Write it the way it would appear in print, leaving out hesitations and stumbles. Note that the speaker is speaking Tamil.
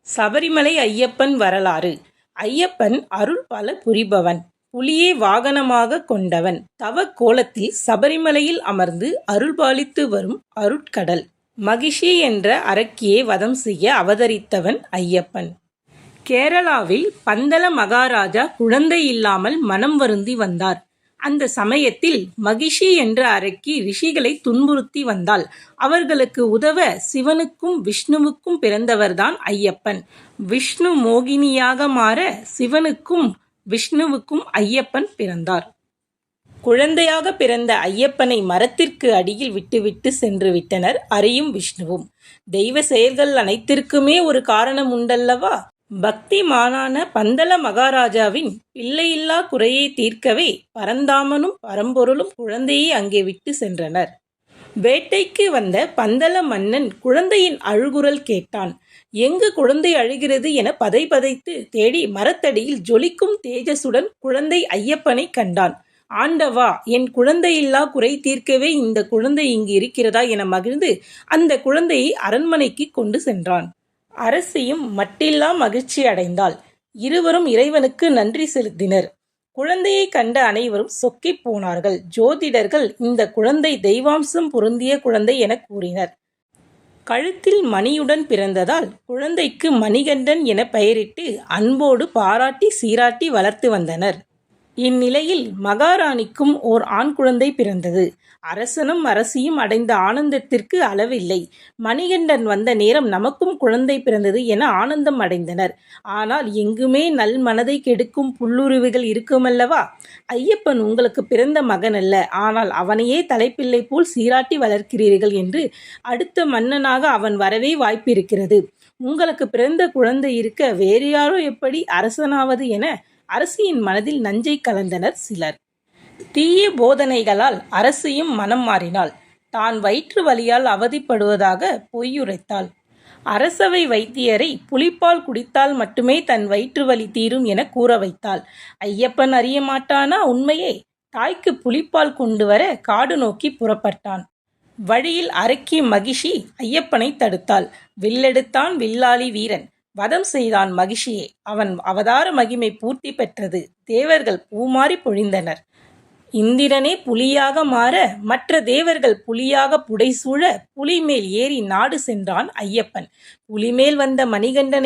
சபரிமலை ஐயப்பன் வரலாறு. ஐயப்பன் அருள் பல புரிபவன். புலியை வாகனமாக கொண்டவன். தவ கோலத்தில் சபரிமலையில் அமர்ந்து அருள்பாலித்து வரும் அருட்கடல். மகிஷி என்ற அரக்கியை வதம் செய்ய அவதரித்தவன் ஐயப்பன். கேரளாவில் பந்தல மகாராஜா குழந்தை இல்லாமல் மனம் வருந்தி வந்தார். அந்த சமயத்தில் மகிஷி என்ற அரக்கி ரிஷிகளை துன்புறுத்தி வந்தாள். அவர்களுக்கு உதவ சிவனுக்கும் விஷ்ணுவுக்கும் பிறந்தவர்தான் ஐயப்பன். விஷ்ணு மோகினியாக மாற சிவனுக்கும் விஷ்ணுவுக்கும் ஐயப்பன் பிறந்தார். குழந்தையாக பிறந்த ஐயப்பனை மரத்திற்கு அடியில் விட்டுவிட்டு சென்று விட்டனர் அரியும் விஷ்ணுவும். தெய்வ செயல்கள் அனைத்திற்குமே ஒரு காரணம் உண்டல்லவா? பக்திமானான பந்தல மகாராஜாவின் பிள்ளையில்லா குறையை தீர்க்கவே பரந்தாமனும் பரம்பொருளும் குழந்தையை அங்கே விட்டு சென்றனர். வேட்டைக்கு வந்த பந்தல மன்னன் குழந்தையின் அழுகுரல் கேட்டான். எங்கு குழந்தை அழுகிறது என பதைபதைத்து தேடி மரத்தடியில் ஜொலிக்கும் தேஜசுடன் குழந்தை ஐயப்பனை கண்டான். ஆண்டவா, என் குழந்தையில்லா குறை தீர்க்கவே இந்த குழந்தை இங்கு இருக்கிறதா என மகிழ்ந்து அந்த குழந்தையை அரண்மனைக்கு கொண்டு சென்றான். அரசியும் மட்டில்லா மகிழ்ச்சி அடைந்தாள். இருவரும் இறைவனுக்கு நன்றி செலுத்தினர். குழந்தையை கண்ட அனைவரும் சொக்கிப் போனார்கள். ஜோதிடர்கள் இந்த குழந்தை தெய்வாம்சம் பொருந்திய குழந்தை என கூறினர். கழுத்தில் மணியுடன் பிறந்ததால் குழந்தைக்கு மணிகண்டன் என பெயரிட்டு அன்போடு பாராட்டி சீராட்டி வளர்த்து வந்தனர். இந்நிலையில் மகாராணிக்கும் ஓர் ஆண் குழந்தை பிறந்தது. அரசனும் அரசியும் அடைந்த ஆனந்தத்திற்கு அளவில்லை. மணிகண்டன் வந்த நேரம் நமக்கும் குழந்தை பிறந்தது என ஆனந்தம் அடைந்தனர். ஆனால் எங்குமே நல் மனதை கெடுக்கும் புல்லுருவிகள் இருக்குமல்லவா? ஐயப்பன் உங்களுக்கு பிறந்த மகன் அல்ல, ஆனால் அவனையே தலைப்பிள்ளை போல் சீராட்டி வளர்க்கிறீர்கள் என்று அடுத்த மன்னனாக அவன் வரவே வாய்ப்பிருக்கிறது. உங்களுக்கு பிறந்த குழந்தை இருக்க வேறு யாரோ எப்படி அரசனாவது என அரசியின் மனதில் நஞ்சை கலந்தனர் சிலர். தீய போதனைகளால் அரசியும் மனம் மாறினாள். தான் வயிற்று வலியால் அவதிப்படுவதாக பொய்யுரைத்தாள். அரசவை வைத்தியரை புலிப்பால் குடித்தால் மட்டுமே தன் வயிற்று வலி தீரும் என கூற வைத்தாள். ஐயப்பன் அறிய மாட்டானா உண்மையை? தாய்க்கு புலிப்பால் கொண்டு வர காடு நோக்கி புறப்பட்டான். வழியில் அரக்கி மகிஷி ஐயப்பனை தடுத்தாள். வில்லெடுத்தான் வில்லாளி வீரன். வதம் செய்தான் மகிஷியை. அவன் அவதார மகிமை பூர்த்தி பெற்றது. தேவர்கள் பூமாறி பொழிந்தனர். இந்திரனே புலியாக மாற மற்ற தேவர்கள் புலியாக புடைசூழ புலிமேல் ஏறி நாடு சென்றான் ஐயப்பன். புலிமேல் வந்த மணிகண்டனை